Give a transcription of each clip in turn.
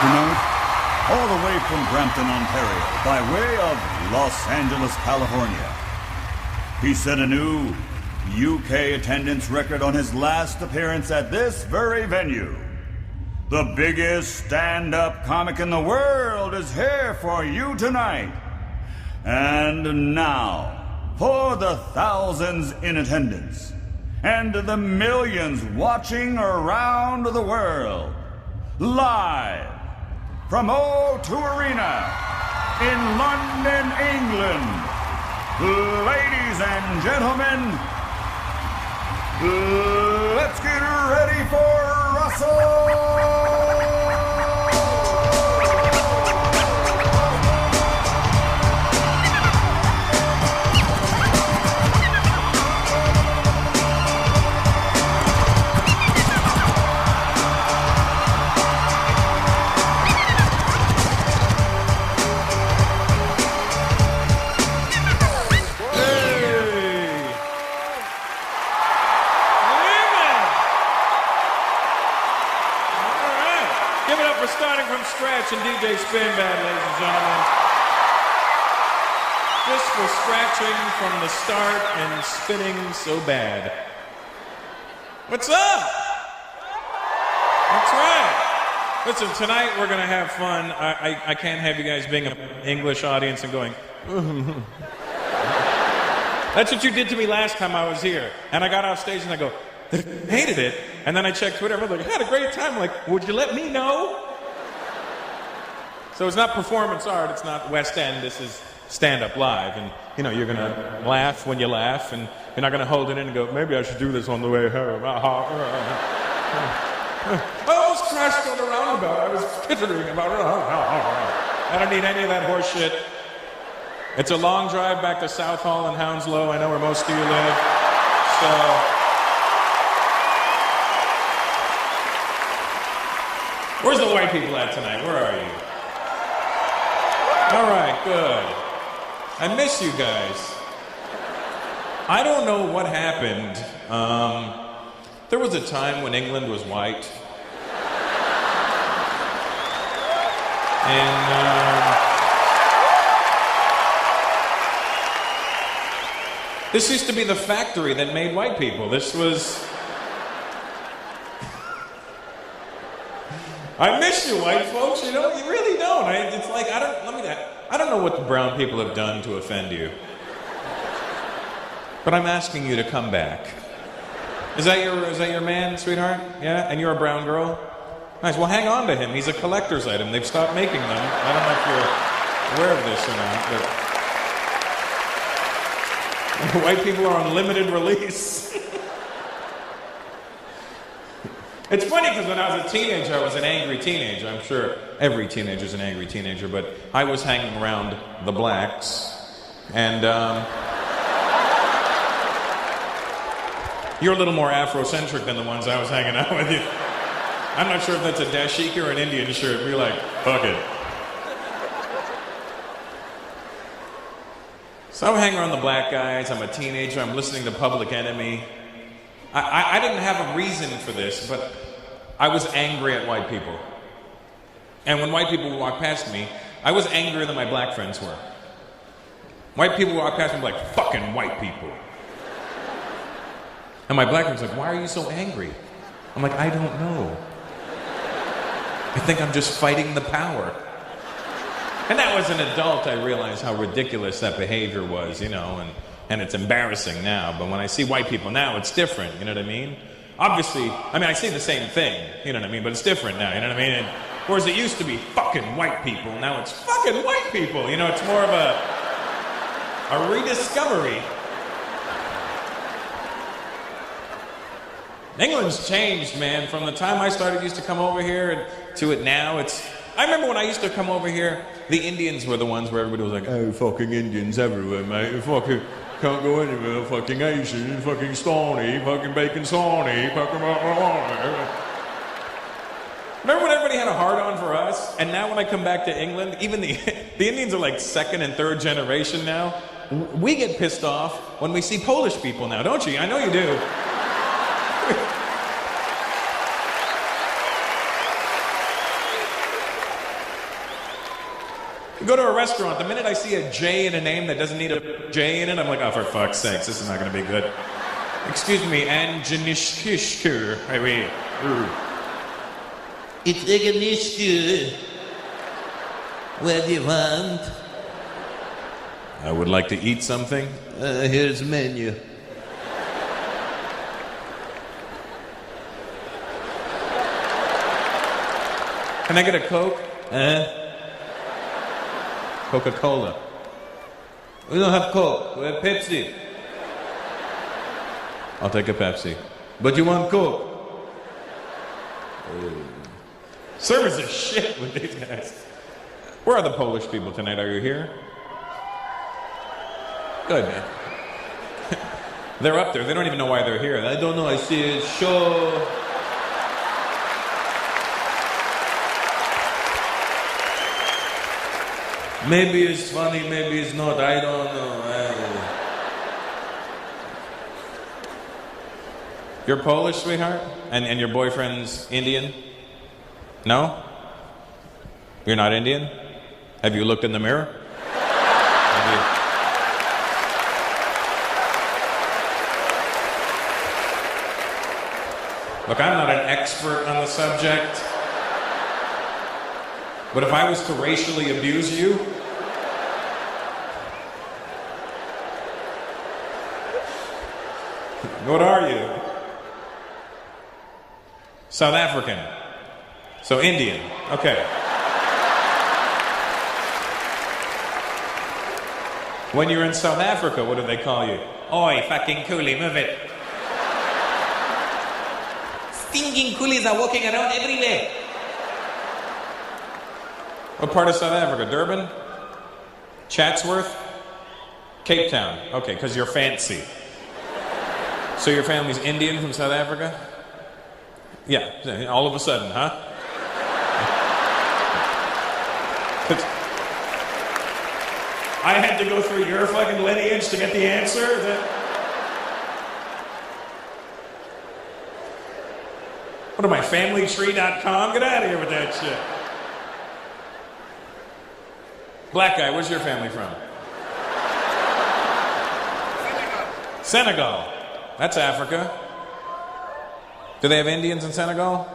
Tonight, all the way from Brampton, Ontario, by way of Los Angeles, California, he set a new UK attendance record on his last appearance at this very venue. The biggest stand-up comic in the world is here for you tonight. And now, for the thousands in attendance and the millions watching around the world, live from O2 Arena in London, England, ladies and gentlemen, let's get ready for Russell! Scratch and DJ Spinbad, ladies and gentlemen. Just for scratching from the start and spinning so bad. What's up? That's right. Listen, tonight we're going to have fun. I can't have you guys being an English audience and going, That's what you did to me last time I was here. And I got off stage and I go, hated it. And then I checked Twitter. I'm like, I had a great time. I'm like, would you let me know? So it's not performance art, it's not West End, this is stand-up live. And, you know, you're going to laugh when you laugh, and you're not going to hold it in and go, maybe I should do this on the way home. I almost crashed on the roundabout. I was tittering about it. I don't need any of that horse shit. It's a long drive back to South Hall and Hounslow. I know where most of you live. So, where's the white people at tonight? Where are you? All right, good. I miss you guys. I don't know what happened. There was a time when England was white. And this used to be the factory that made white people. This was... I miss you, white folks. You know, you really don't. It's like I don't know what the brown people have done to offend you, but I'm asking you to come back. Is that your man, sweetheart? Yeah, and you're a brown girl. Nice. Well, hang on to him. He's a collector's item. They've stopped making them. I don't know if you're aware of this or not, but white people are on limited release. It's funny because when I was a teenager, I was an angry teenager. I'm sure every teenager's an angry teenager, but I was hanging around the blacks, and you're a little more Afrocentric than the ones I was hanging out with you. I'm not sure if that's a dashiki or an Indian shirt. We're like, fuck it. So I'm hanging around the black guys. I'm a teenager. I'm listening to Public Enemy. I didn't have a reason for this, but I was angry at white people. And when white people would walk past me, I was angrier than my black friends were. White people would walk past me like, fucking white people. And my black friends were like, why are you so angry? I'm like, I don't know. I think I'm just fighting the power. And now as an adult, I realized how ridiculous that behavior was, you know, and it's embarrassing now, but when I see white people now, it's different, you know what I mean? Obviously, I see the same thing, you know what I mean, but it's different now, you know what I mean? And, whereas it used to be fucking white people, now it's fucking white people, you know, it's more of a rediscovery. England's changed, man, from the time I used to come over here to it now, I remember when I used to come over here, the Indians were the ones where everybody was like, oh, fucking Indians everywhere, mate, fucking... Can't go anywhere, fucking Asian, fucking Stony, fucking Bacon Sawney, fucking... Remember when everybody had a hard-on for us? And now when I come back to England, even the Indians are like second and third generation now. We get pissed off when we see Polish people now, don't you? I know you do. You go to a restaurant, the minute I see a J in a name that doesn't need a J in it, I'm like, oh, for fuck's sakes, this is not going to be good. Excuse me, Anjanishkishkur. It's Eganishku. What do you want? I would like to eat something. Here's the menu. Can I get a Coke? Coca-Cola. We don't have Coke. We have Pepsi. I'll take a Pepsi. But you want Coke? Service is shit with these guys. Where are the Polish people tonight? Are you here? Good, man. They're up there. They don't even know why they're here. I don't know. I see a show. Maybe it's funny, maybe it's not. I don't know. You're Polish, sweetheart? And your boyfriend's Indian? No? You're not Indian? Have you looked in the mirror? Look, I'm not an expert on the subject. But if I was to racially abuse you, what are you? South African. So Indian. Okay. When you're in South Africa, what do they call you? Oi, fucking coolie, move it. Stinking coolies are walking around everywhere. What part of South Africa? Durban? Chatsworth? Cape Town. Okay, because you're fancy. So your family's Indian from South Africa? Yeah, all of a sudden, huh? I had to go through your fucking lineage to get the answer? What am I, familytree.com? Get out of here with that shit. Black guy, where's your family from? Senegal. That's Africa. Do they have Indians in Senegal?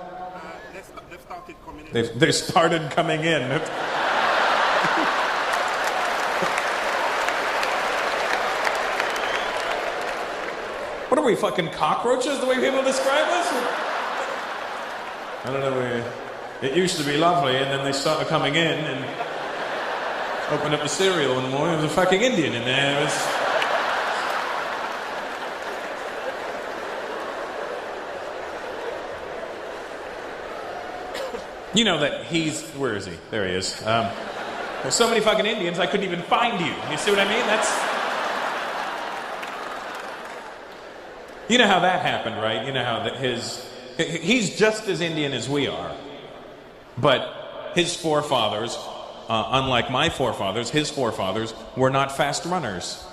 They've started coming in. They started coming in. What are we, fucking cockroaches, the way people describe us? I don't know. It used to be lovely, and then they started coming in and opened up the cereal one morning. There was a fucking Indian in there. It was... You know that he's... Where is he? There he is. There's so many fucking Indians, I couldn't even find you. You see what I mean? That's... You know how that happened, right? You know how that he's just as Indian as we are. But his forefathers, unlike my forefathers, his forefathers were not fast runners.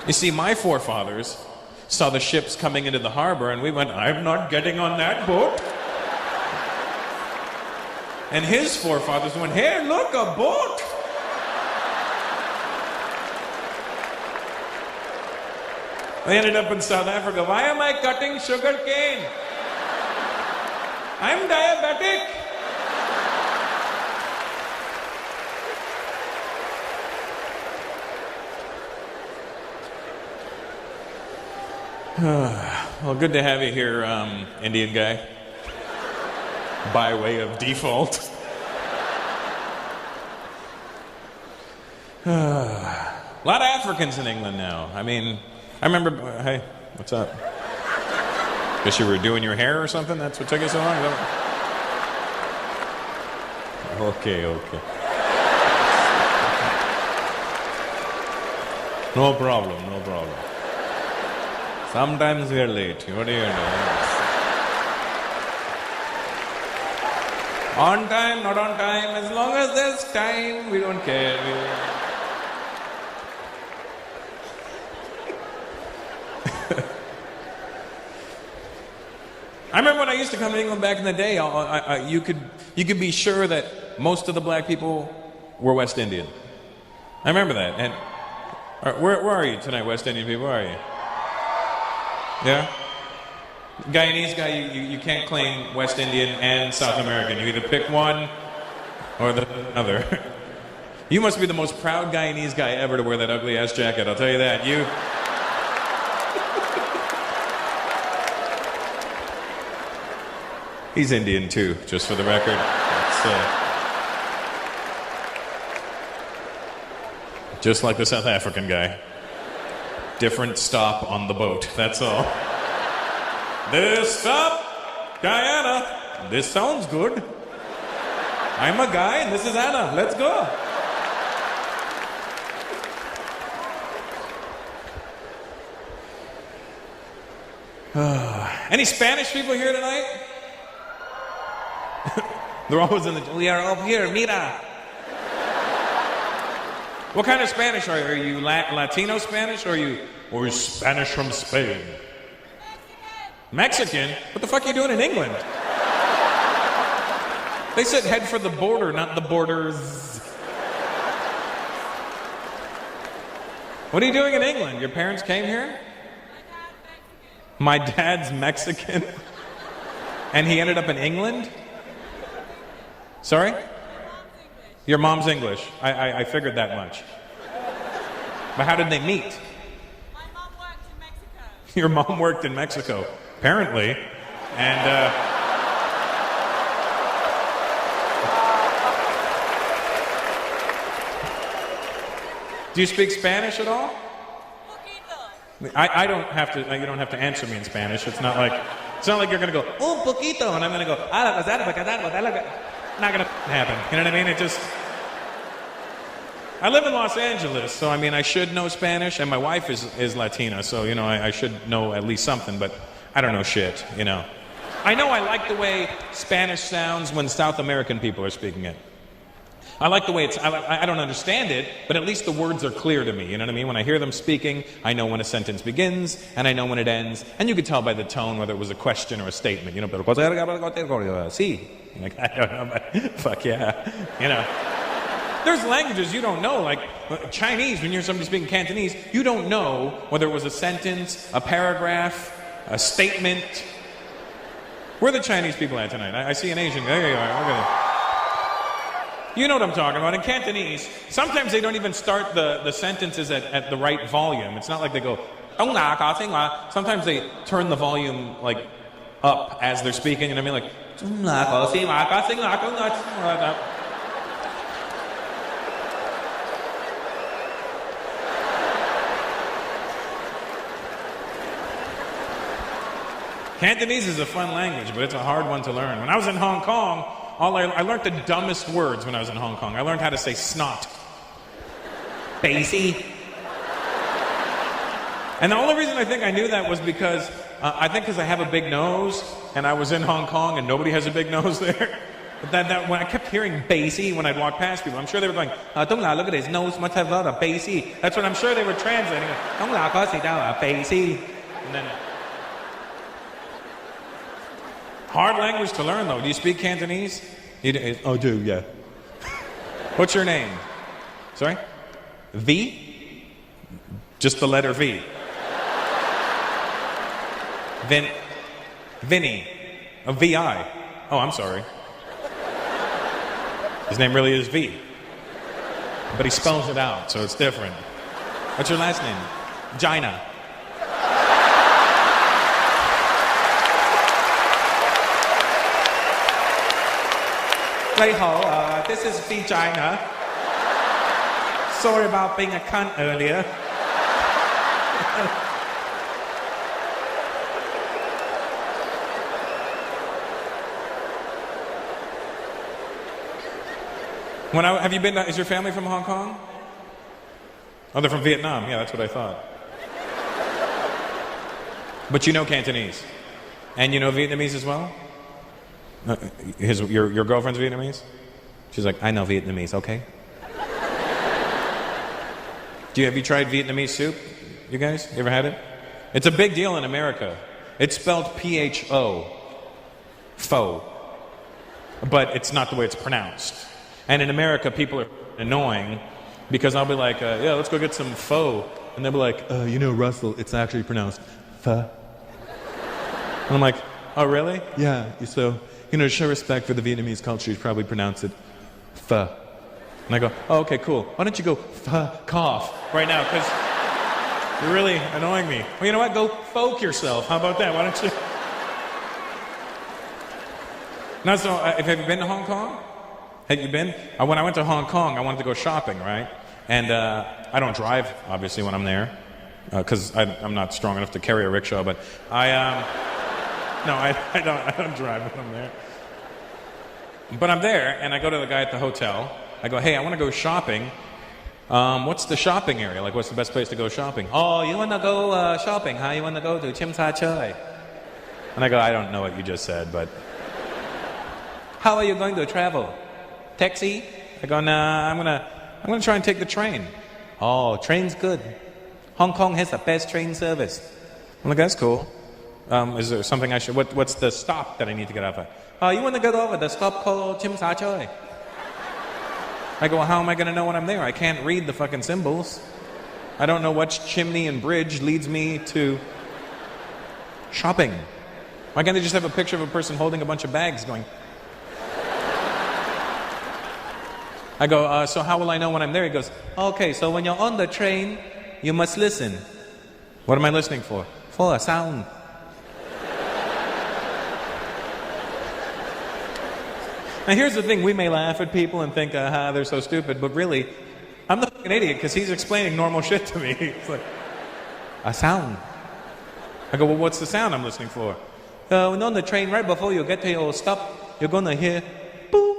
You see, my forefathers saw the ships coming into the harbor and we went, I'm not getting on that boat. And his forefathers went, hey, look, a boat. They ended up in South Africa. Why am I cutting sugar cane? I'm diabetic. Well, good to have you here, Indian guy. By way of default. A lot of Africans in England now. I mean, I remember... Hey, what's up? Guess you were doing your hair or something? That's what took you so long? Okay. No problem. Sometimes we are late. What do you know? On time, not on time. As long as there's time, we don't care. I remember when I used to come to England back in the day, you could be sure that most of the black people were West Indian. I remember that. And where are you tonight, West Indian people? Where are you? Yeah? Guyanese guy, you can't claim West Indian and South American. You either pick one or the other. You must be the most proud Guyanese guy ever to wear that ugly ass jacket, I'll tell you that. He's Indian too, just for the record. Just like the South African guy. Different stop on the boat, that's all. This stop, Guyana. This sounds good. I'm a guy and this is Anna. Let's go. Any Spanish people here tonight? They're always in the... We are up here, mira. What kind of Spanish are you? Are you Latino Spanish or are you Spanish from Spain? Mexican? What the fuck are you doing in England? They said head for the border, not the borders. What are you doing in England? Your parents came here? My dad's Mexican. And he ended up in England? Sorry? Your mom's English. I figured that much. But how did they meet? My mom worked in Mexico. Your mom worked in Mexico, apparently. And, do you speak Spanish at all? I don't have to. You don't have to answer me in Spanish. It's not like you're gonna go un poquito, and I'm gonna go. Not gonna happen. You know what I mean? It just. I live in Los Angeles, so I mean I should know Spanish, and my wife is Latina, so you know I should know at least something, but I don't know shit. You know. I know I like the way Spanish sounds when South American people are speaking it. I like the way it's, I don't understand it, but at least the words are clear to me, you know what I mean? When I hear them speaking, I know when a sentence begins, and I know when it ends, and you could tell by the tone whether it was a question or a statement, you know, pero sí. Like, I don't know, but fuck yeah, you know. There's languages you don't know, like Chinese, when you hear somebody speaking Cantonese, you don't know whether it was a sentence, a paragraph, a statement. Where are the Chinese people at tonight? I see an Asian, there you are, look at it. You know what I'm talking about. In Cantonese, sometimes they don't even start the sentences at the right volume. It's not like they go, sometimes they turn the volume like up as they're speaking, and I mean like, Cantonese is a fun language, but it's a hard one to learn. When I was in Hong Kong, I learned the dumbest words when I was in Hong Kong. I learned how to say snot. Basie. And the only reason I think I knew that was because, I have a big nose, and I was in Hong Kong, and nobody has a big nose there. But when I kept hearing basie when I'd walk past people, I'm sure they were going, look at his nose, must have a lot of basie. That's what I'm sure they were translating. Basie. And then... Hard language to learn, though. Do you speak Cantonese? I do, yeah. What's your name? Sorry? V? Just the letter V. Vinny. V-I. Oh, I'm sorry. His name really is V. But he spells it out, so it's different. What's your last name? Gina. This is Vagina. Sorry about being a cunt earlier. Have you been? Is your family from Hong Kong? Oh, they're from Vietnam. Yeah, that's what I thought. But you know Cantonese, and you know Vietnamese as well. Your girlfriend's Vietnamese? She's like, I know Vietnamese, okay? Have you tried Vietnamese soup? You guys? You ever had it? It's a big deal in America. It's spelled P-H-O. Pho. But it's not the way it's pronounced. And in America, people are annoying because I'll be like, yeah, let's go get some pho. And they'll be like, Russell, it's actually pronounced pho. And I'm like, oh, really? Yeah. So, to show respect for the Vietnamese culture, you probably pronounce it pho. And I go, oh, okay, cool. Why don't you go fuck off right now? Because you're really annoying me. Well, you know what? Go folk yourself. How about that? Why don't you? Now, so have you been to Hong Kong? Have you been? When I went to Hong Kong, I wanted to go shopping, right? And I don't drive, obviously, when I'm there, because I'm not strong enough to carry a rickshaw. But I don't drive when I'm there. But I'm there, and I go to the guy at the hotel. I go, hey, I want to go shopping. What's the shopping area? Like, what's the best place to go shopping? Oh, you want to go shopping, huh? You want to go to Chim Sa Choi? And I go, I don't know what you just said, but... How are you going to travel? Taxi? I go, nah, I'm gonna try and take the train. Oh, train's good. Hong Kong has the best train service. I'm like, that's cool. Is there something I should... What's the stop that I need to get off at? Oh, you want to go over the stop called Chim Sa Choi? I go, well, how am I going to know when I'm there? I can't read the fucking symbols. I don't know which chimney and bridge leads me to shopping. Why can't they just have a picture of a person holding a bunch of bags going... I go, so how will I know when I'm there? He goes, okay, so when you're on the train, you must listen. What am I listening for? For a sound. Now here's the thing, we may laugh at people and think, they're so stupid, but really, I'm the fucking idiot because he's explaining normal shit to me. It's like, a sound. I go, well, what's the sound I'm listening for? When on the train, right before you get to your stop, you're gonna hear, boom.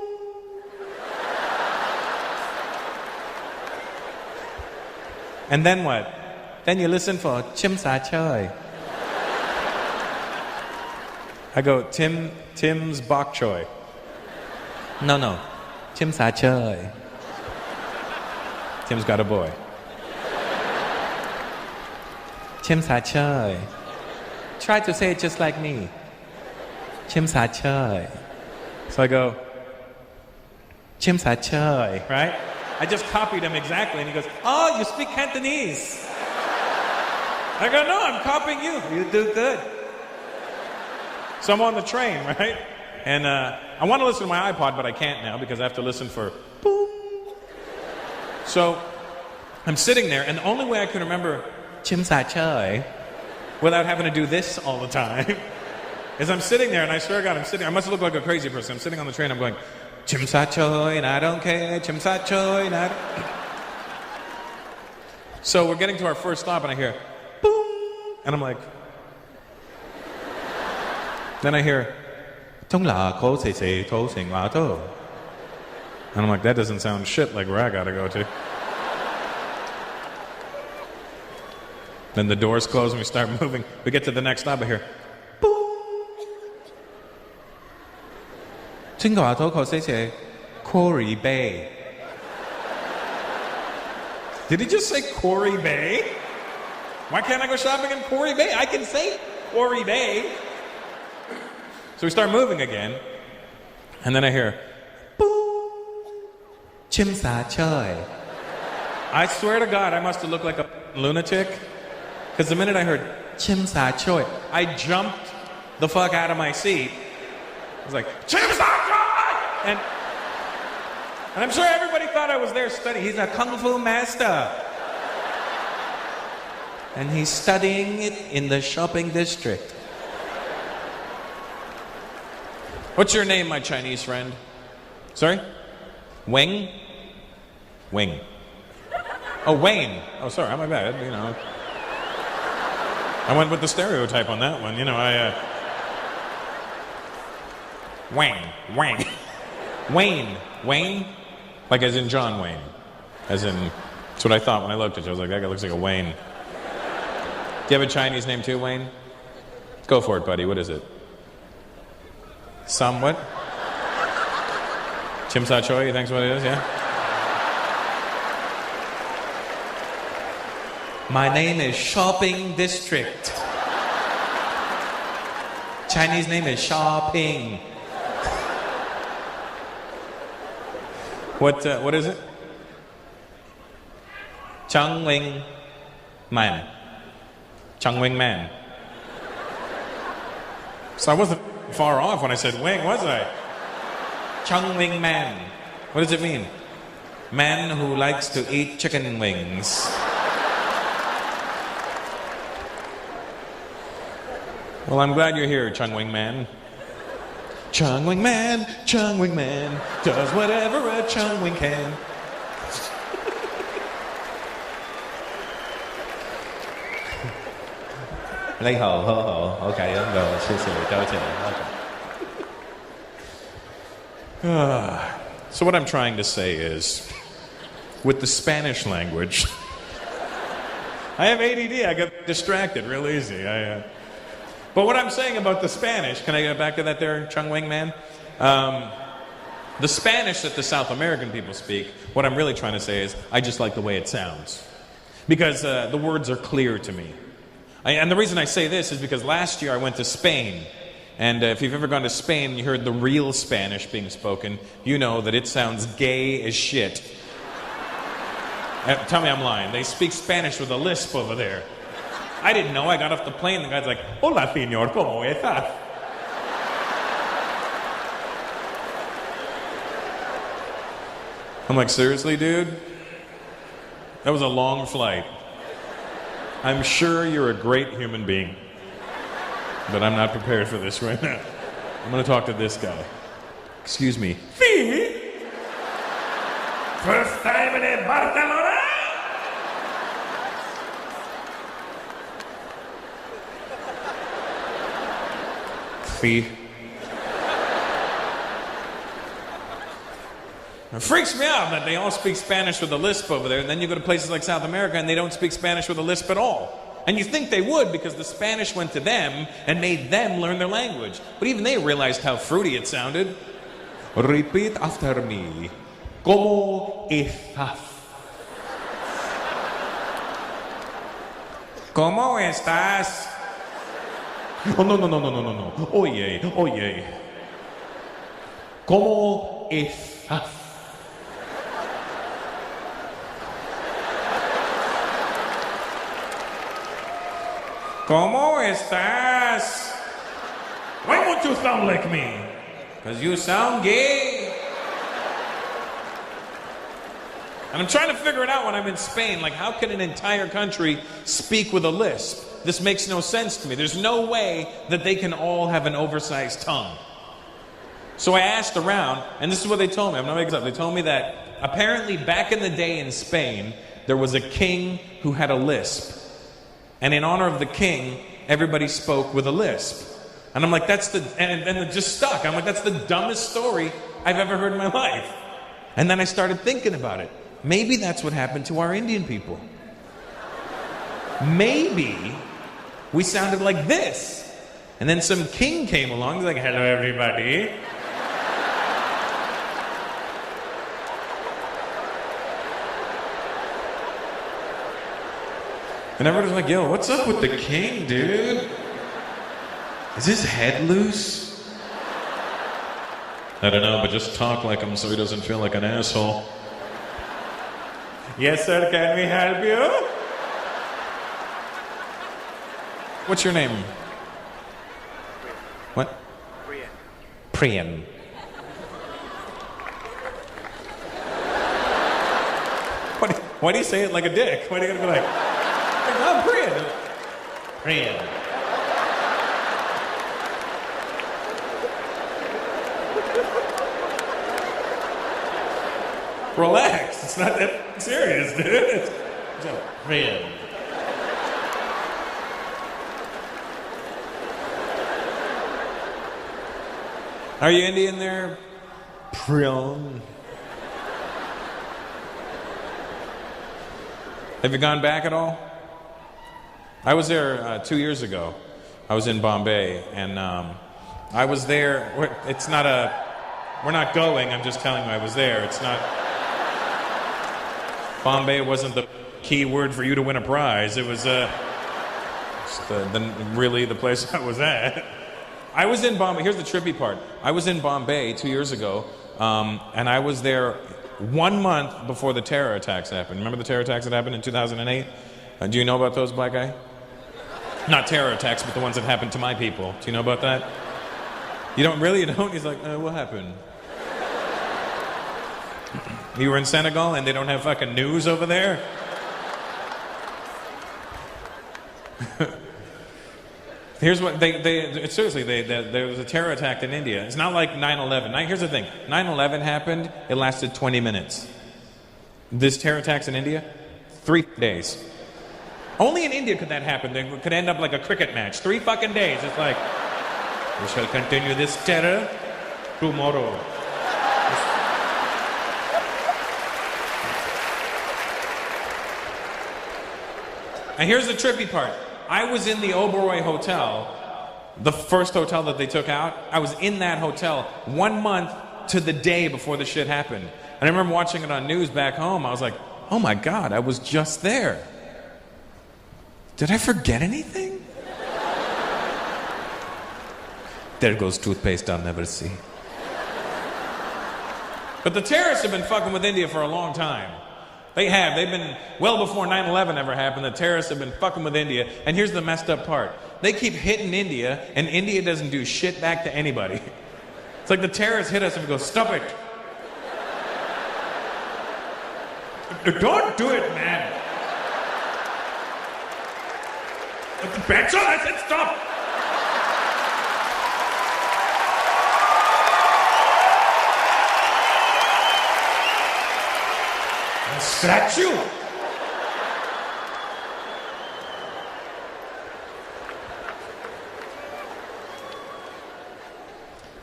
And then what? Then you listen for Chim Sa Choi. I go, Tim's Bok Choy. No. Chim Sa Choi. Tim's got a boy. Chim Sa Choi. Try to say it just like me. Chim Sa Choi. So I go, Chim Sa Choi, right? I just copied him exactly, and he goes, oh, you speak Cantonese. I go, no, I'm copying you. You do good. So I'm on the train, right? And I want to listen to my iPod, but I can't now because I have to listen for boom. So I'm sitting there, and the only way I can remember Chim Sa Choi without having to do this all the time is I'm sitting there, and I swear to God, I must look like a crazy person. I'm sitting on the train, I'm going, Chim Sa Choi, and I don't care, Chim Sa Choi, and I don't... So we're getting to our first stop, and I hear, boom, and I'm like... Then I hear, and I'm like, that doesn't sound shit like where I gotta go to. Then the doors close, and we start moving. We get to the next stop, I hear, Quarry Bay. Did he just say Quarry Bay? Why can't I go shopping in Quarry Bay? I can say Quarry Bay. So we start moving again, and then I hear, boom, Chim Sa Choi. I swear to God, I must have looked like a lunatic, because the minute I heard Chim Sa Choi, I jumped the fuck out of my seat. I was like, Chim Sa Choi! And I'm sure everybody thought I was there studying. He's a kung fu master. And he's studying it in the shopping district. What's your name, my Chinese friend? Sorry? Wing? Wing. Oh, Wayne. Oh, sorry, my bad, I went with the stereotype on that one, Wayne. Wayne? Like as in John Wayne. As in, that's what I thought when I looked at you. I was like, that guy looks like a Wayne. Do you have a Chinese name too, Wayne? Go for it, buddy. What is it? What? Chim Sa Choi, you think's what it is, yeah? My name is Shopping District. Chinese name is Xiaoping. What is it? Chang Wing Man. Chang Wing Man. So I wasn't far off when I said wing, was I? Chang Wing Man. What does it mean? Man who likes to eat chicken wings. Well, I'm glad you're here, Chung Wing Man. Chung Wing Man does whatever a Chung Wing can. Lấy hồ, hô hồ. Okay, I'm going. Okay. So what I'm trying to say is, with the Spanish language, I have ADD. I get distracted real easy. But what I'm saying about the Spanish, can I get back to that there, Chung Wing Man? The Spanish that the South American people speak, what I'm really trying to say is, I just like the way it sounds. Because the words are clear to me. And the reason I say this is because last year I went to Spain. And if you've ever gone to Spain and you heard the real Spanish being spoken, you know that it sounds gay as shit. Tell me I'm lying. They speak Spanish with a lisp over there. I didn't know. I got off the plane. The guy's like, "Hola, señor, ¿cómo estás?" I'm like, seriously, dude? That was a long flight. I'm sure you're a great human being. But I'm not prepared for this right now. I'm going to talk to this guy. Excuse me. Sí. First time in Barcelona. Sí. It freaks me out that they all speak Spanish with a lisp over there, and then you go to places like South America and they don't speak Spanish with a lisp at all. And you think they would because the Spanish went to them and made them learn their language. But even they realized how fruity it sounded. Repeat after me. ¿Cómo estás? ¿Cómo estás? Oh, no. Oye. ¿Cómo estás? ¿Cómo estás? Why won't you sound like me? Because you sound gay. And I'm trying to figure it out when I'm in Spain. Like, how can an entire country speak with a lisp? This makes no sense to me. There's no way that they can all have an oversized tongue. So I asked around, and this is what they told me. I'm not making this up. They told me that apparently back in the day in Spain, there was a king who had a lisp. And in honor of the king, everybody spoke with a lisp. And I'm like, and it just stuck. I'm like, that's the dumbest story I've ever heard in my life. And then I started thinking about it. Maybe that's what happened to our Indian people. Maybe we sounded like this. And then some king came along, he's like, "Hello, everybody." And everybody's like, "Yo, what's up with the king, dude? Is his head loose?" I don't know, but just talk like him so he doesn't feel like an asshole. "Yes, sir, can we help you?" What's your name? What? Priyan. Why do you say it like a dick? Why do you gotta be like, "I'm Priyan"? Priyan. Relax. It's not that serious, dude. It's Priyan. Are you Indian there? Priyan. Have you gone back at all? I was there 2 years ago. I was in Bombay, and I was there. We're not going. I'm just telling you I was there. It's not. Bombay wasn't the key word for you to win a prize. It was really the place I was at. I was in Bombay. Here's the trippy part. I was in Bombay 2 years ago, and I was there 1 month before the terror attacks happened. Remember the terror attacks that happened in 2008? Do you know about those, black guy? Not terror attacks, but the ones that happened to my people. Do you know about that? You don't really? You don't? He's like, what happened? You were in Senegal and they don't have fucking news over there? Here's what seriously, there was a terror attack in India. It's not like 9/11. Here's the thing. 9/11 happened, it lasted 20 minutes. This terror attacks in India, 3 days. Only in India could that happen. They could end up like a cricket match. 3 fucking days. It's like, we shall continue this terror tomorrow. And here's the trippy part. I was in the Oberoi Hotel, the first hotel that they took out. I was in that hotel 1 month to the day before the shit happened. And I remember watching it on news back home. I was like, oh my God, I was just there. Did I forget anything? There goes toothpaste I'll never see. But the terrorists have been fucking with India for a long time. They have. They've been, well before 9/11 ever happened, the terrorists have been fucking with India. And here's the messed up part. They keep hitting India, and India doesn't do shit back to anybody. It's like the terrorists hit us and we go, stop it. Don't do it, man. That's all, I said stop. A statue.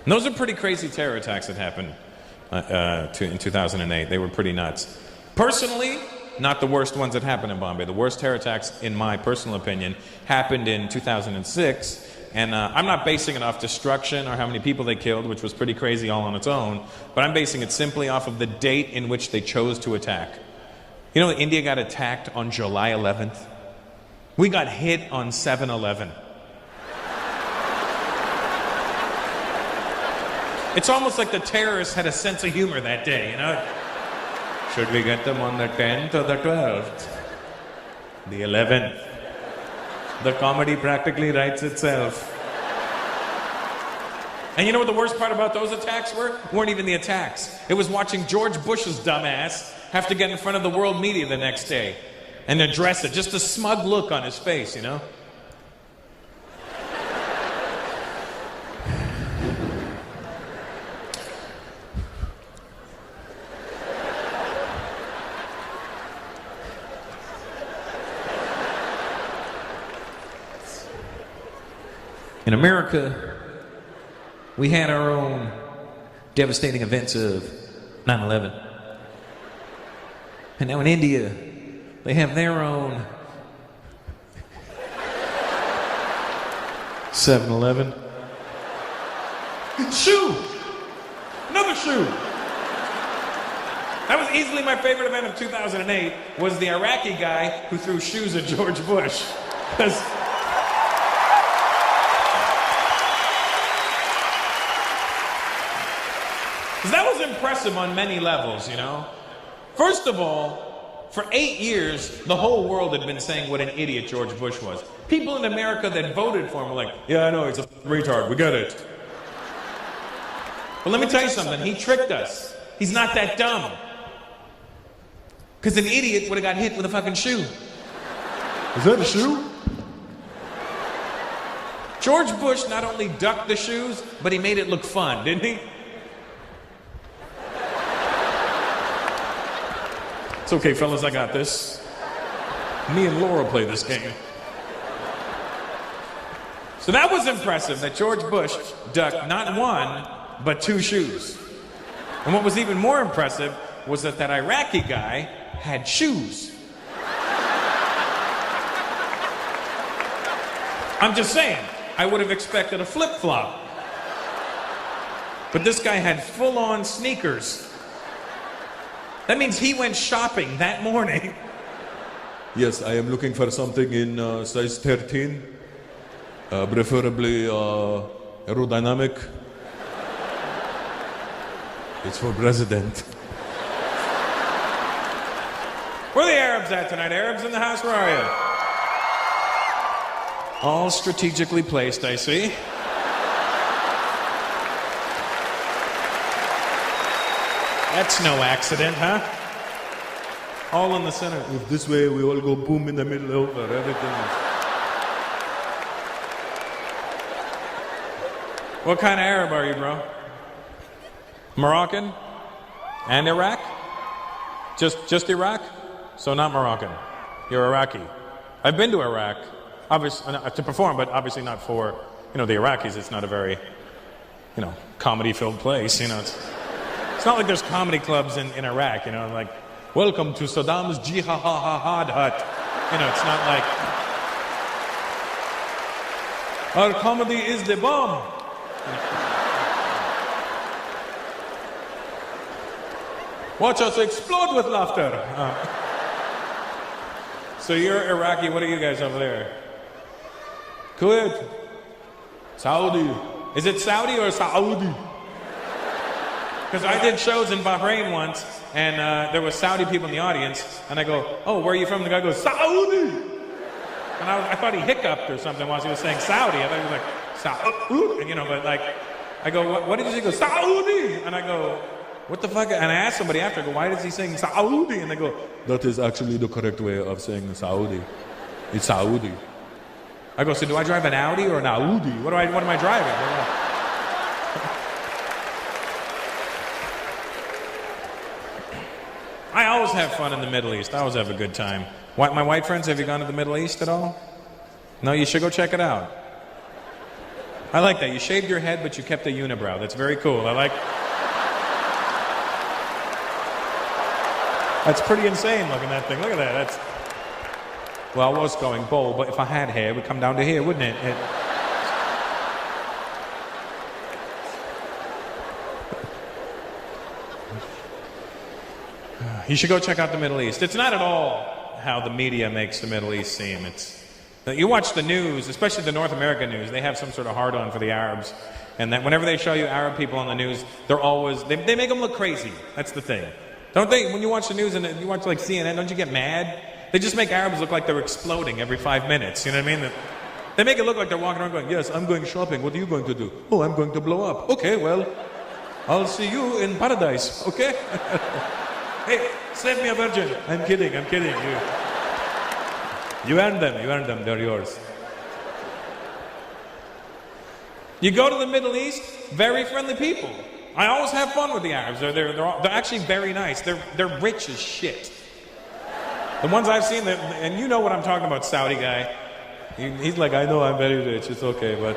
And those are pretty crazy terror attacks that happened in 2008. They were pretty nuts. Personally, not the worst ones that happened in Bombay. The worst terror attacks, in my personal opinion, happened in 2006. And I'm not basing it off destruction or how many people they killed, which was pretty crazy all on its own, but I'm basing it simply off of the date in which they chose to attack. You know, India got attacked on July 11th. We got hit on 7/11. It's almost like the terrorists had a sense of humor that day, you know? Should we get them on the 10th or the 12th? The 11th. The comedy practically writes itself. And you know what the worst part about those attacks were? Weren't even the attacks. It was watching George Bush's dumbass have to get in front of the world media the next day and address it. Just a smug look on his face, you know? In America, we had our own devastating events of 9/11. And now in India, they have their own 7/11. Shoe! Another shoe! That was easily my favorite event of 2008, was the Iraqi guy who threw shoes at George Bush. Because that was impressive on many levels, you know? First of all, for 8 years, the whole world had been saying what an idiot George Bush was. People in America that voted for him were like, yeah, I know, he's a retard, we get it. But let me tell you something, he tricked us. He's not that dumb. Because an idiot would have got hit with a fucking shoe. Is that a shoe? George Bush not only ducked the shoes, but he made it look fun, didn't he? It's okay, fellas, I got this. Me and Laura play this game. So that was impressive that George Bush ducked not 1, but 2 shoes. And what was even more impressive was that Iraqi guy had shoes. I'm just saying, I would have expected a flip-flop. But this guy had full-on sneakers. That means he went shopping that morning. Yes, I am looking for something in size 13. Preferably aerodynamic. It's for president. Where are the Arabs at tonight? Arabs in the house, where are you? All strategically placed, I see. That's no accident, huh? All in the center. If this way we all go boom in the middle over, everything is... What kind of Arab are you, bro? Moroccan? And Iraq? Just Iraq? So not Moroccan. You're Iraqi. I've been to Iraq, obviously to perform, but obviously not for, the Iraqis. It's not a very, comedy-filled place. It's not like there's comedy clubs in Iraq. Like, welcome to Saddam's Jihad hut. It's not like our comedy is the bomb. Watch us explode with laughter. So you're Iraqi. What are you guys over there? Kuwait. Saudi. Is it Saudi or Saudi? Because I did shows in Bahrain once, and there was Saudi people in the audience, and I go, "Oh, where are you from?" The guy goes, "Saudi." And I thought he hiccuped or something while he was saying Saudi. I thought he was like, Saudi, but like, I go, what did you say? He goes, Saudi. And I go, what the fuck? And I asked somebody after, I go, why is he saying Saudi? And they go, that is actually the correct way of saying Saudi. It's Saudi. I go, so do I drive an Audi or an Audi? What am I driving? I always have fun in the Middle East. I always have a good time. My white friends, have you gone to the Middle East at all? No, you should go check it out. I like that. You shaved your head, but you kept a unibrow. That's very cool. That's pretty insane looking, that thing. Look at that. Well, I was going bald, but if I had hair, it would come down to here, wouldn't it? You should go check out the Middle East. It's not at all how the media makes the Middle East seem. You watch the news, especially the North American news, they have some sort of hard-on for the Arabs. And that whenever they show you Arab people on the news, they make them look crazy. That's the thing. Don't they? When you watch the news and you watch like CNN, don't you get mad? They just make Arabs look like they're exploding every 5 minutes. You know what I mean? They make it look like they're walking around going, yes, I'm going shopping. What are you going to do? Oh, I'm going to blow up. Okay, well, I'll see you in paradise. Okay? Hey, save me a virgin. I'm kidding. You earned them. They're yours. You go to the Middle East, very friendly people. I always have fun with the Arabs. They're actually very nice. They're rich as shit. The ones I've seen, and you know what I'm talking about, Saudi guy. He's like, I know I'm very rich. It's okay, but...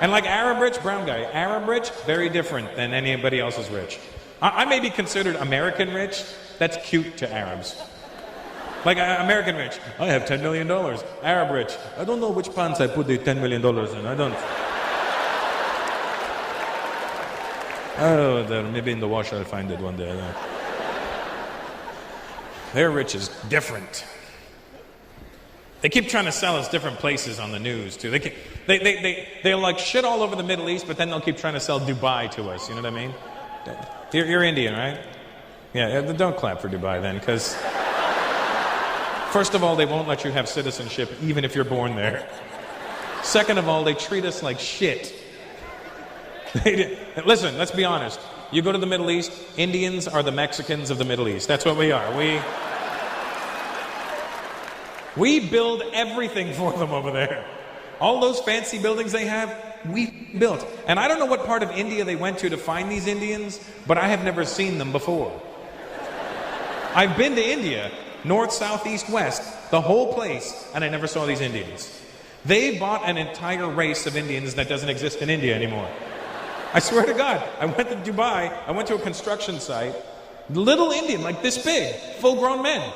And like Arab rich, brown guy. Arab rich, very different than anybody else's rich. I may be considered American rich. That's cute to Arabs. Like American rich, I have $10 million. Arab rich, I don't know which pants I put the $10 million in. I don't. Oh, maybe in the wash I'll find it one day. Their rich is different. They keep trying to sell us different places on the news too. They'll like shit all over the Middle East, but then they'll keep trying to sell Dubai to us. You know what I mean? You're Indian, right? Yeah, don't clap for Dubai then, because first of all, they won't let you have citizenship even if you're born there. Second of all, they treat us like shit. Listen, let's be honest. You go to the Middle East, Indians are the Mexicans of the Middle East. That's what we are. We build everything for them over there. All those fancy buildings they have, we built. And I don't know what part of India they went to find these Indians, but I have never seen them before. I've been to India, north, south, east, west, the whole place, and I never saw these Indians. They bought an entire race of Indians that doesn't exist in India anymore. I swear to God, I went to Dubai, I went to a construction site, little Indian, like this big, full-grown men.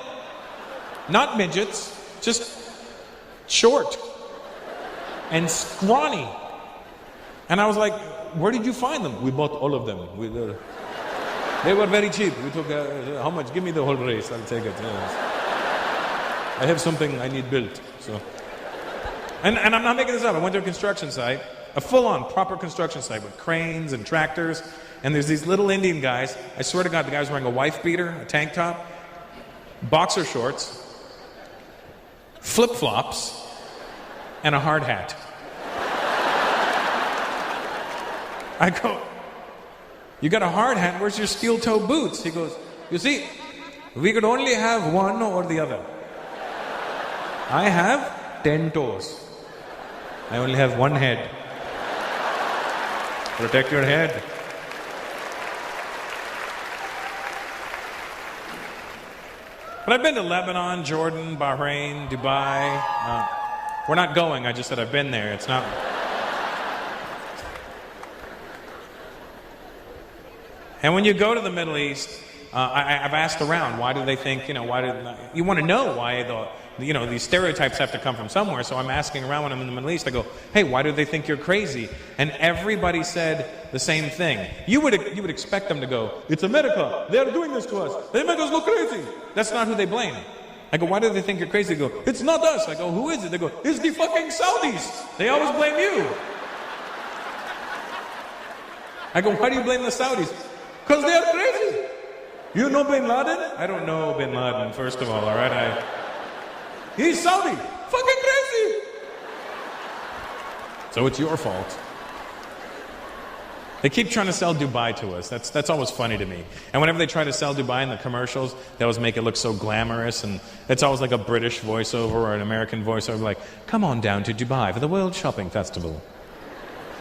Not midgets, just short and scrawny. And I was like, where did you find them? We bought all of them. They were very cheap. We took, how much? Give me the whole race, I'll take it. Yes. I have something I need built. So. And I'm not making this up. I went to a construction site, a full-on proper construction site with cranes and tractors. And there's these little Indian guys. I swear to God, the guy's wearing a wife beater, a tank top, boxer shorts, flip-flops, and a hard hat. I go, you got a hard hat, where's your steel-toe boots? He goes, you see, we could only have one or the other. I have 10 toes. I only have one head. Protect your head. But I've been to Lebanon, Jordan, Bahrain, Dubai. We're not going, I just said I've been there. It's not... And when you go to the Middle East, I've asked around, why do they think, you want to know why these stereotypes have to come from somewhere. So I'm asking around when I'm in the Middle East, I go, hey, why do they think you're crazy? And everybody said the same thing. You would expect them to go, it's America, they're doing this to us, they make us look crazy. That's not who they blame. I go, why do they think you're crazy? They go, it's not us. I go, who is it? They go, it's the fucking Saudis. They always blame you. I go, why do you blame the Saudis? Because they are crazy. You know Bin Laden? I don't know Bin Laden, first of all right? He's Saudi. Fucking crazy. So it's your fault. They keep trying to sell Dubai to us. That's always funny to me. And whenever they try to sell Dubai in the commercials, they always make it look so glamorous. And it's always like a British voiceover or an American voiceover like, come on down to Dubai for the World Shopping Festival.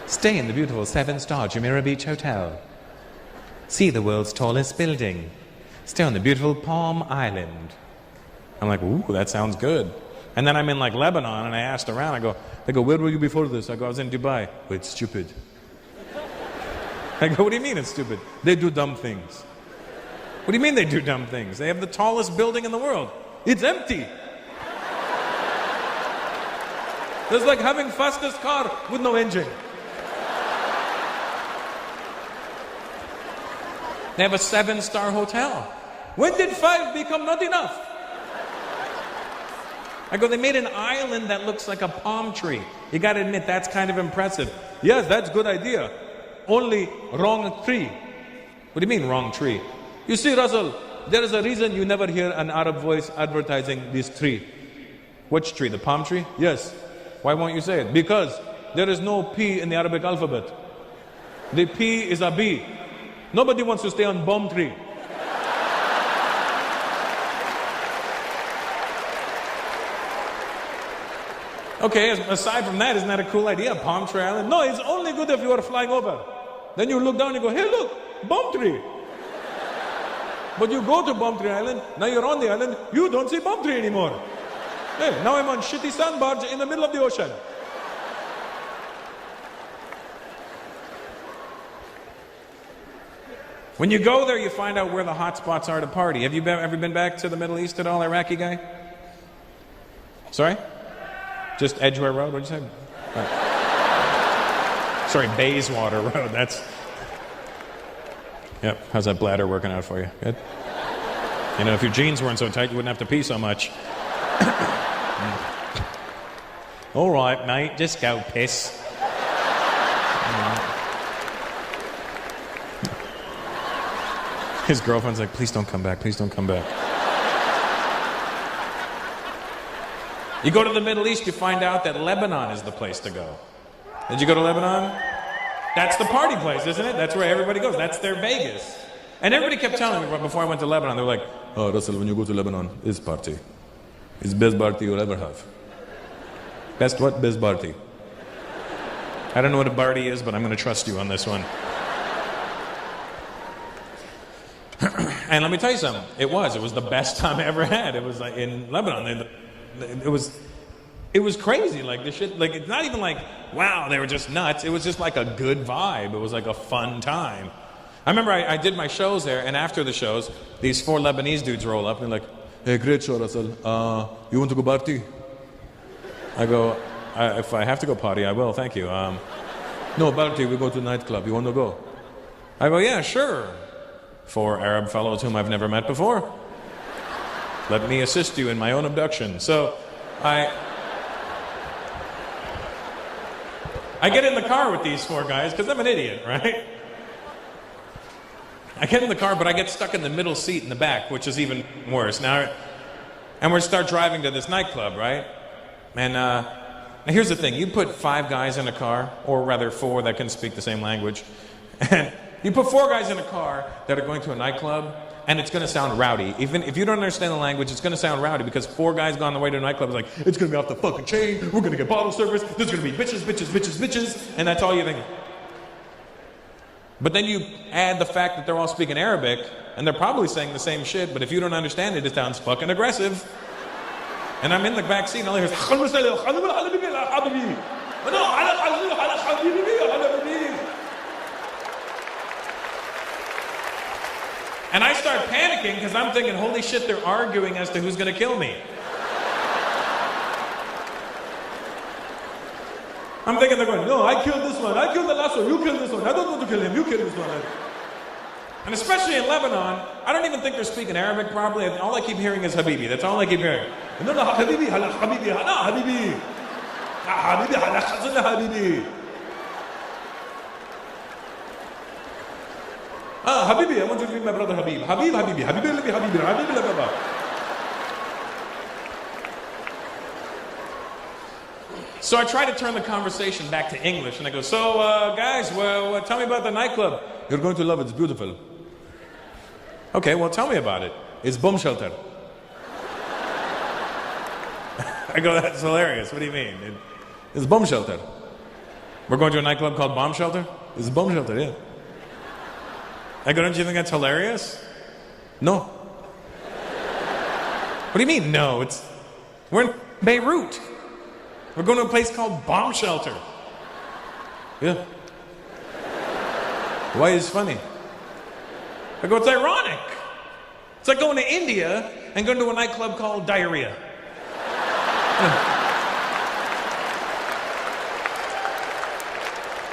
Stay in the beautiful 7-star Jumeirah Beach Hotel. See the world's tallest building. Stay on the beautiful Palm Island. I'm like, ooh, that sounds good. And then I'm in like Lebanon, and I asked around. They go, where were you before this? I go, I was in Dubai. Oh, it's stupid. I go, what do you mean it's stupid? They do dumb things. What do you mean they do dumb things? They have the tallest building in the world. It's empty. It's like having fastest car with no engine. They have a 7-star hotel. When did 5 become not enough? I go, they made an island that looks like a palm tree. You got to admit, that's kind of impressive. Yes, that's a good idea. Only wrong tree. What do you mean, wrong tree? You see, Russell, there is a reason you never hear an Arab voice advertising this tree. Which tree? The palm tree? Yes. Why won't you say it? Because there is no P in the Arabic alphabet. The P is a B. Nobody wants to stay on bomb tree. Okay, aside from that, isn't that a cool idea? Palm Tree Island? No, it's only good if you are flying over. Then you look down and you go, hey look, bomb tree. But you go to Bomb Tree Island, now you're on the island, you don't see bomb tree anymore. Hey, now I'm on shitty sand barge in the middle of the ocean. When you go there, you find out where the hot spots are to party. Have you ever been back to the Middle East at all, Iraqi guy? Sorry? Just Edgware Road? What'd you say? Sorry, Bayswater Road. That's... Yep. How's that bladder working out for you? Good? You know, if your jeans weren't so tight, you wouldn't have to pee so much. All right, mate. Just go piss. His girlfriend's like, please don't come back. Please don't come back. You go to the Middle East, you find out that Lebanon is the place to go. Did you go to Lebanon? That's the party place, isn't it? That's where everybody goes. That's their Vegas. And everybody kept telling me before I went to Lebanon, they were like, oh, Russell, when you go to Lebanon, it's party. It's best party you'll ever have. Best what? Best party. I don't know what a party is, but I'm going to trust you on this one. And let me tell you something. It was the best time I ever had. It was like in Lebanon. It was crazy. Like the shit. Like it's not even like wow, they were just nuts. It was just like a good vibe. It was like a fun time. I remember I did my shows there, and after the shows, these 4 Lebanese dudes roll up and they're like, "Hey, great show, Russell. You want to go party?" I go, "If I have to go party, I will. Thank you." No party. We go to a nightclub. You want to go? I go, "Yeah, sure." 4 Arab fellows whom I've never met before. Let me assist you in my own abduction. So, I get in the car with these four guys because I'm an idiot, right? I get in the car, but I get stuck in the middle seat in the back, which is even worse. Now, and we start driving to this nightclub, right? And now here's the thing. You put 5 guys in a car, or rather 4 that can speak the same language, and you put 4 guys in a car that are going to a nightclub, and it's going to sound rowdy. Even if you don't understand the language, it's going to sound rowdy because 4 guys gone the way to a nightclub is like, it's going to be off the fucking chain, we're going to get bottle service, there's going to be bitches, bitches, bitches, bitches, and that's all you think. But then you add the fact that they're all speaking Arabic, and they're probably saying the same shit, but if you don't understand it, it sounds fucking aggressive. And I'm in the back seat, and all I hear is, and I start panicking because I'm thinking, holy shit, they're arguing as to who's going to kill me. I'm thinking they're going, no, I killed this one. I killed the last one. You killed this one. I don't want to kill him. You killed this one. And especially in Lebanon, I don't even think they're speaking Arabic properly. All I keep hearing is Habibi. That's all I keep hearing. No, no, Habibi, Habibi, no, Habibi. Habibi, Habibi. Habibi, I want you to meet my brother Habib. Habib, Habibi, Habibi, Habibi, Habibi, Habibi. So I try to turn the conversation back to English, and I go, so guys, well, tell me about the nightclub. You're going to love it, it's beautiful. Okay, well, tell me about it. It's bomb shelter. I go, that's hilarious. What do you mean? It's bomb shelter. We're going to a nightclub called Bomb Shelter? It's a bomb shelter, yeah. I go, don't you think that's hilarious? No. What do you mean, no? We're in Beirut. We're going to a place called Bomb Shelter. Yeah. Why is it funny? I go, it's ironic. It's like going to India and going to a nightclub called Diarrhea.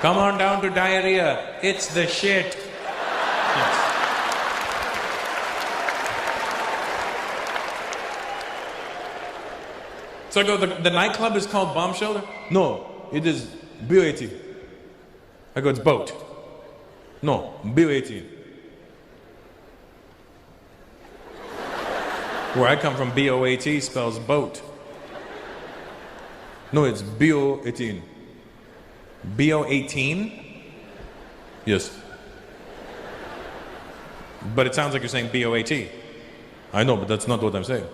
Come on down to Diarrhea. It's the shit. Yes. So I go, the nightclub is called Bomb Shelter? No, it is BOAT. I go, it's boat. No, BOAT. Where I come from, BOAT spells boat. No, it's BO18. BO18? Yes. But it sounds like you're saying BOAT. I know, but that's not what I'm saying.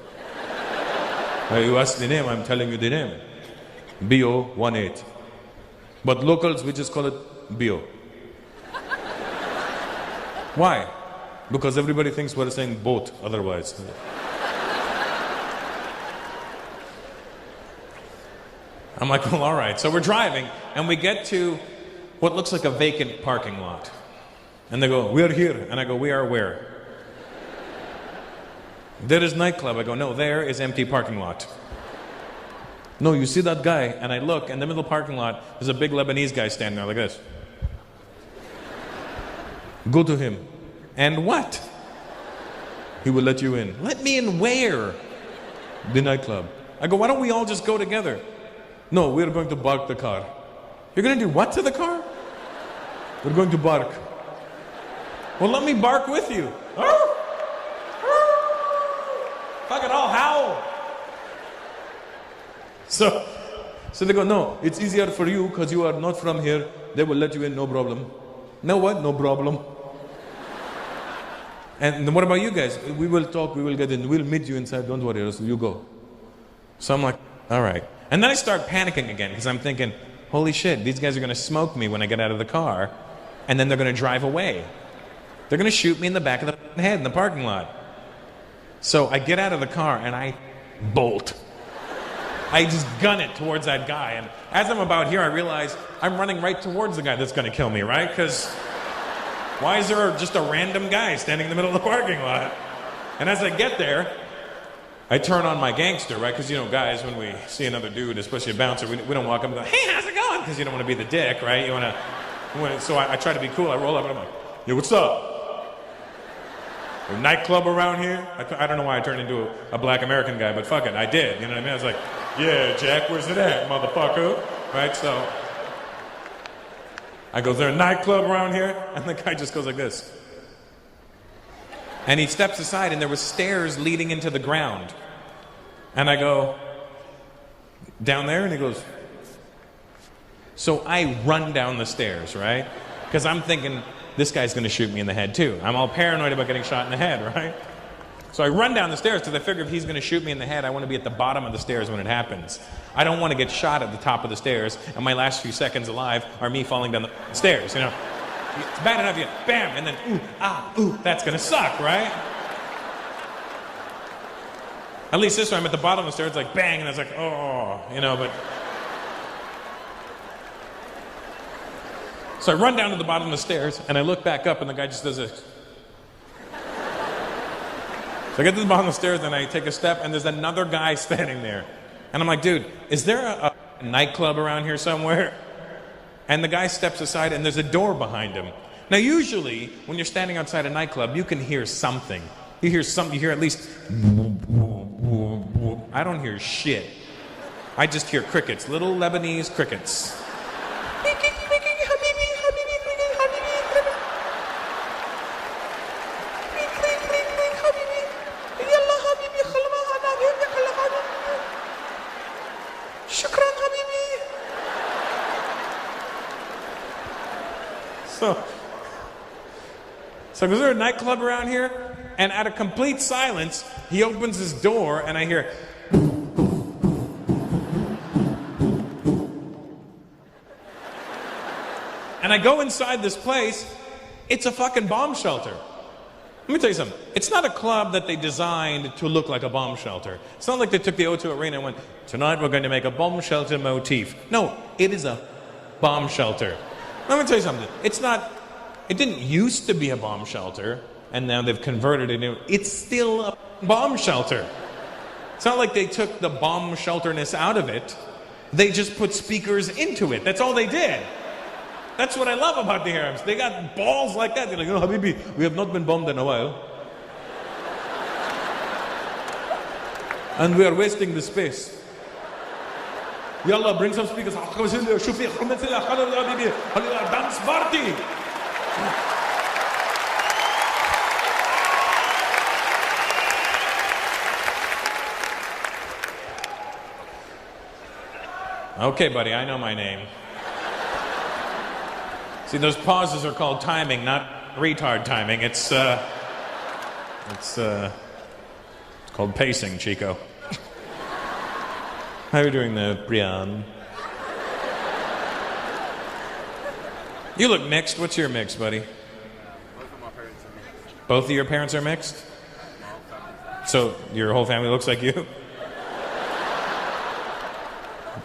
You ask the name, I'm telling you the name. BO18. But locals, we just call it BO. Why? Because everybody thinks we're saying boat otherwise. I'm like, well, all right. So we're driving, and we get to what looks like a vacant parking lot. And they go, we're here. And I go, we are where? There is nightclub. I go, no, there is empty parking lot. No, you see that guy? And I look, in the middle parking lot, there's a big Lebanese guy standing there like this. Go to him. And what? He will let you in. Let me in where? The nightclub. I go, why don't we all just go together? No, we're going to bark the car. You're going to do what to the car? We're going to bark. Well, let me bark with you. Fuck it, I'll howl. So they go, no, it's easier for you because you are not from here. They will let you in, no problem. No what? No problem. And what about you guys? We will talk, we will get in, we'll meet you inside, don't worry, you go. So I'm like, all right. And then I start panicking again because I'm thinking, holy shit, these guys are going to smoke me when I get out of the car, and then they're going to drive away. They're going to shoot me in the back of the head in the parking lot. So I get out of the car and I bolt. I just gun it towards that guy. And as I'm about here, I realize I'm running right towards the guy that's going to kill me, right? Because why is there just a random guy standing in the middle of the parking lot? And as I get there, I turn on my gangster, right? Because, you know, guys, when we see another dude, especially a bouncer, we don't walk up and go, hey, how's it going? Because you don't want to be the dick, right? You want to. So I try to be cool. I roll up and I'm like, yo, what's up? A nightclub around here? I don't know why I turned into a black American guy, but fuck it, I did. You know what I mean? I was like, yeah, Jack, where's it at, motherfucker? Right? So I go, is there a nightclub around here? And the guy just goes like this. And he steps aside, and there were stairs leading into the ground. And I go, down there? And he goes, so I run down the stairs, right? Because I'm thinking, this guy's going to shoot me in the head too. I'm all paranoid about getting shot in the head, right? So I run down the stairs because I figure if he's going to shoot me in the head, I want to be at the bottom of the stairs when it happens. I don't want to get shot at the top of the stairs, and my last few seconds alive are me falling down the stairs, you know? It's bad enough, you bam, and then that's going to suck, right? At least this time I'm at the bottom of the stairs, like bang, and it's like, oh, you know, but... So I run down to the bottom of the stairs, and I look back up, and the guy just does this. So I get to the bottom of the stairs, and I take a step, and there's another guy standing there. And I'm like, dude, is there a nightclub around here somewhere? And the guy steps aside, and there's a door behind him. Now, usually, when you're standing outside a nightclub, you can hear something. You hear something, you hear at least... I don't hear shit. I just hear crickets, little Lebanese crickets. So is there a nightclub around here? And at a complete silence, he opens his door, and I hear... And I go inside this place. It's a fucking bomb shelter. Let me tell you something. It's not a club that they designed to look like a bomb shelter. It's not like they took the O2 Arena and went, tonight we're going to make a bomb shelter motif. No, it is a bomb shelter. Let me tell you something. It didn't used to be a bomb shelter, and now they've converted it into... It's still a bomb shelter. It's not like they took the bomb shelterness out of it. They just put speakers into it. That's all they did. That's what I love about the Arabs. They got balls like that. They're like, oh, Habibi, we have not been bombed in a while. And we are wasting the space. Yalla, bring some speakers. Dance party. Okay, buddy, I know my name. See, those pauses are called timing, not retard timing. It's called pacing, Chico. How are you doing there, Brian? You look mixed. What's your mix, buddy? Both of my parents are mixed. Both of your parents are mixed? So your whole family looks like you?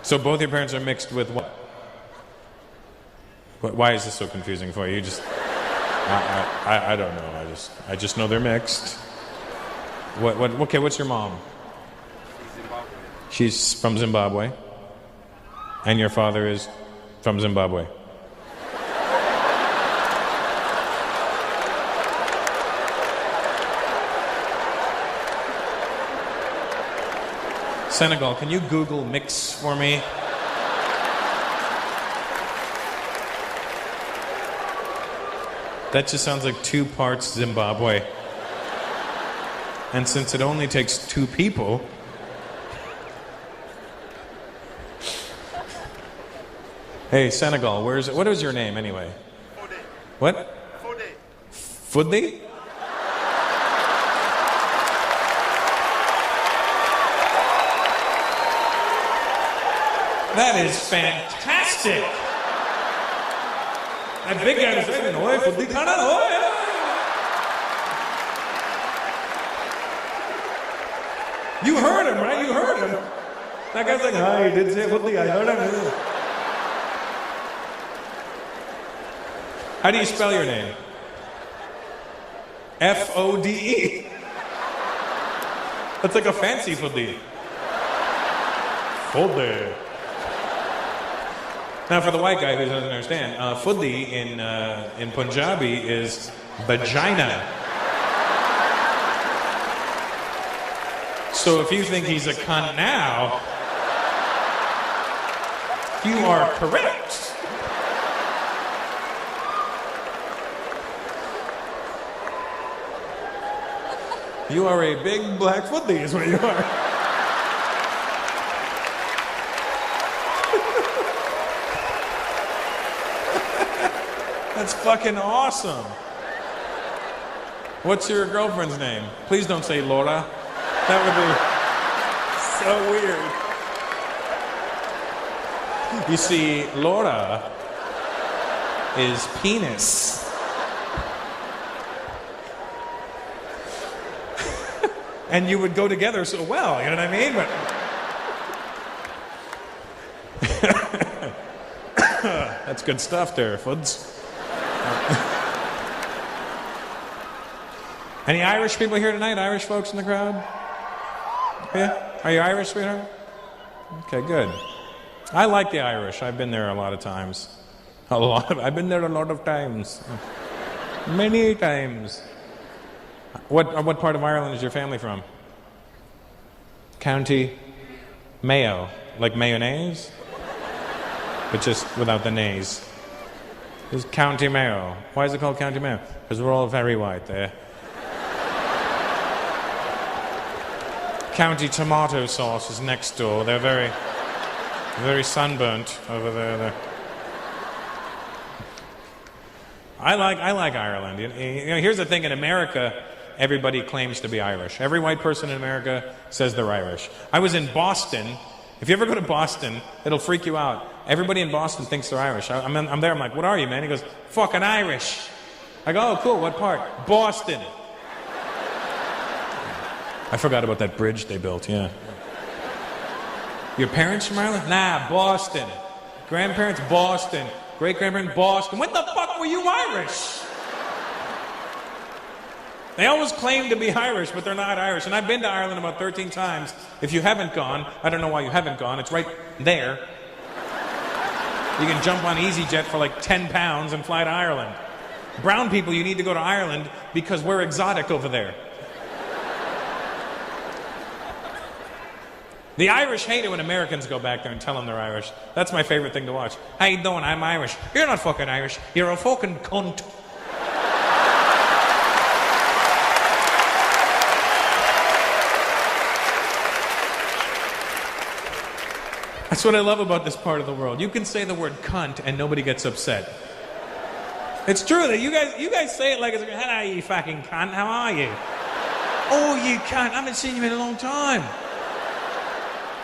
So both your parents are mixed with what? Why is this so confusing for you? You just... I don't know. I just know they're mixed. Okay, what's your mom? She's from Zimbabwe. And your father is from Zimbabwe. Senegal, can you Google mix for me? That just sounds like 2 parts Zimbabwe. And since it only takes 2 people... Hey, Senegal, what is your name anyway? Fode. What? Fode. Fudli? That is fantastic! That big guy was saying, "Oi, Fudli khana, oi!" You heard him, right? You heard him. That guy's like, "Hi, he did say Fudli, I heard him." How do you spell your name? F-O-D-E. That's like a fancy Fudli. Fudli. Now, for the white guy who doesn't understand, Fudli in Punjabi is vagina. So if you think he's a cunt now, you are correct. You are a big black footy, is what you are. That's fucking awesome. What's your girlfriend's name? Please don't say Laura. That would be so weird. You see, Laura is penis. And you would go together so well, you know what I mean? But that's good stuff there, Fuds. Any Irish people here tonight? Irish folks in the crowd? Yeah? Are you Irish, sweetheart? Okay, good. I like the Irish. I've been there a lot of times. I've been there a lot of times. Many times. What part of Ireland is your family from? County Mayo. Like mayonnaise? But just without the nays. It's County Mayo. Why is it called County Mayo? Because we're all very white there. County tomato sauce is next door. They're very sunburnt over there. I like Ireland. You know, here's the thing: in America, everybody claims to be Irish. Every white person in America says they're Irish. I was in Boston. If you ever go to Boston, it'll freak you out. Everybody in Boston thinks they're Irish. I'm there. I'm like, "What are you, man?" He goes, "Fucking Irish." I go, "Oh, cool. What part?" "Boston." I forgot about that bridge they built. Yeah. Your parents from Ireland? Nah, Boston. Grandparents, Boston. Great-grandparents, Boston. When the fuck were you Irish? They always claim to be Irish, but they're not Irish. And I've been to Ireland about 13 times. If you haven't gone, I don't know why you haven't gone. It's right there. You can jump on EasyJet for like 10 pounds and fly to Ireland. Brown people, you need to go to Ireland because we're exotic over there. The Irish hate it when Americans go back there and tell them they're Irish. That's my favorite thing to watch. How you doing? I'm Irish. You're not fucking Irish. You're a fucking cunt. That's what I love about this part of the world. You can say the word cunt and nobody gets upset. It's true that you guys say it like it's, hello, you fucking cunt. How are you? Oh, you cunt. I haven't seen you in a long time.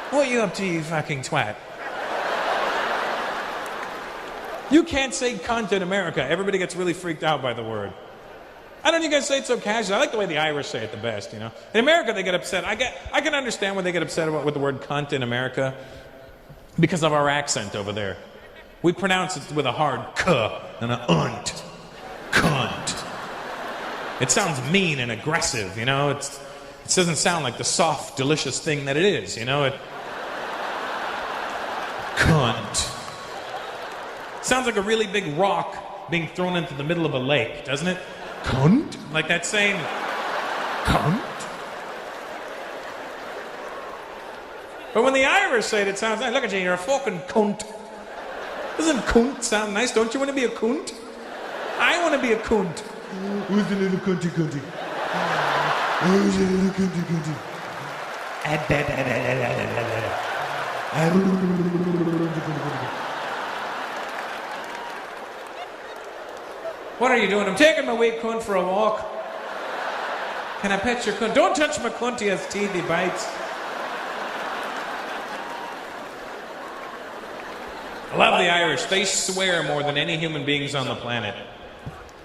What are you up to, you fucking twat? You can't say cunt in America. Everybody gets really freaked out by the word. I don't know, you guys say it so casually. I like the way the Irish say it the best, you know. In America, they get upset. I can understand when they get upset about with the word cunt in America because of our accent over there. We pronounce it with a hard k and an unt. Cunt. It sounds mean and aggressive, you know. It doesn't sound like the soft, delicious thing that it is, you know. Cunt. Sounds like a really big rock being thrown into the middle of a lake, doesn't it? Cunt? Like that saying, cunt? But when the Irish say it, it sounds nice. Look at you, you're a fucking cunt. Doesn't cunt sound nice? Don't you want to be a cunt? I want to be a cunt. Who's the little cunty cunty? Who's the little cunty cunty? What are you doing? I'm taking my wee cunt for a walk. Can I pet your cunt? Don't touch my cunt, he has teeth, he bites. I love the Irish. They swear more than any human beings on the planet.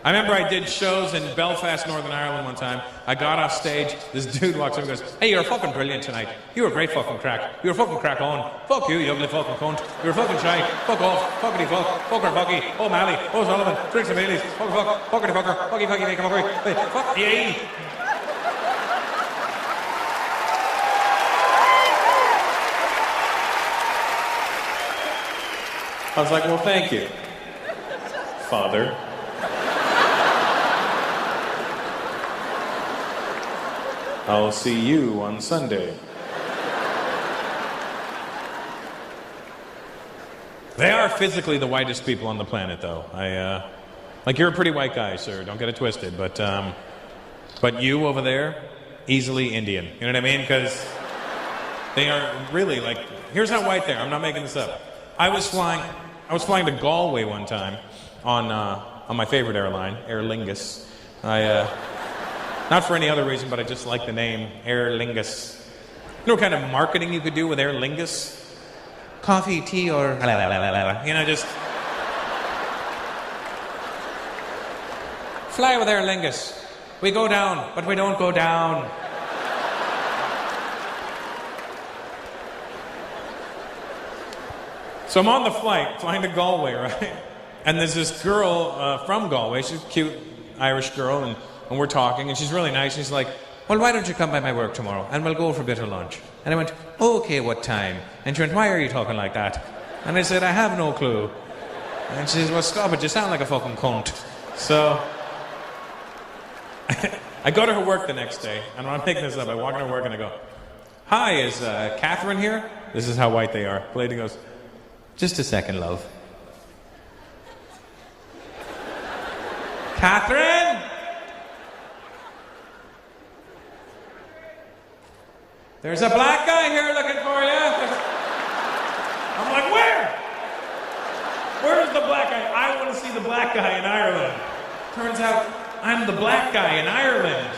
I remember I did shows in Belfast, Northern Ireland one time. I got off stage, this dude walks up and goes, "Hey, you're fucking brilliant tonight. You were great fucking crack. You were fucking crack on. Fuck you, you ugly fucking cunt. You were fucking shy. Fuck off. Fuckity fuck. Fucker fucky. Oh Mally. Oh Sullivan. Drinks and Baileys. Fuck fuck. Fuckity fucker. Fucky fucky make a fuckery. Hey, fuck yay." I was like, well, thank you, Father. I'll see you on Sunday. They are physically the whitest people on the planet, though. Like, you're a pretty white guy, sir. Don't get it twisted. But you over there, easily Indian. You know what I mean? Because they are really like, here's how white they are. I'm not making this up. I was flying to Galway one time on my favorite airline, Aer Lingus. Not for any other reason, but I just like the name, Aer Lingus. You know what kind of marketing you could do with Aer Lingus? Coffee, tea, or just fly with Aer Lingus. We go down, but we don't go down. So I'm on the flight, flying to Galway, right? And there's this girl from Galway. She's a cute Irish girl, and we're talking, and she's really nice. She's like, well, why don't you come by my work tomorrow, and we'll go for a bit of lunch. And I went, okay, what time? And she went, why are you talking like that? And I said, I have no clue. And she says, well, stop it, you sound like a fucking cunt. So I go to her work the next day, and when I'm making this up, I walk into her work and I go, hi, is Catherine here? This is how white they are. The lady goes, just a second, love. Catherine? There's a black guy here looking for you. I'm like, where? Where's the black guy? I want to see the black guy in Ireland. Turns out I'm the black guy in Ireland.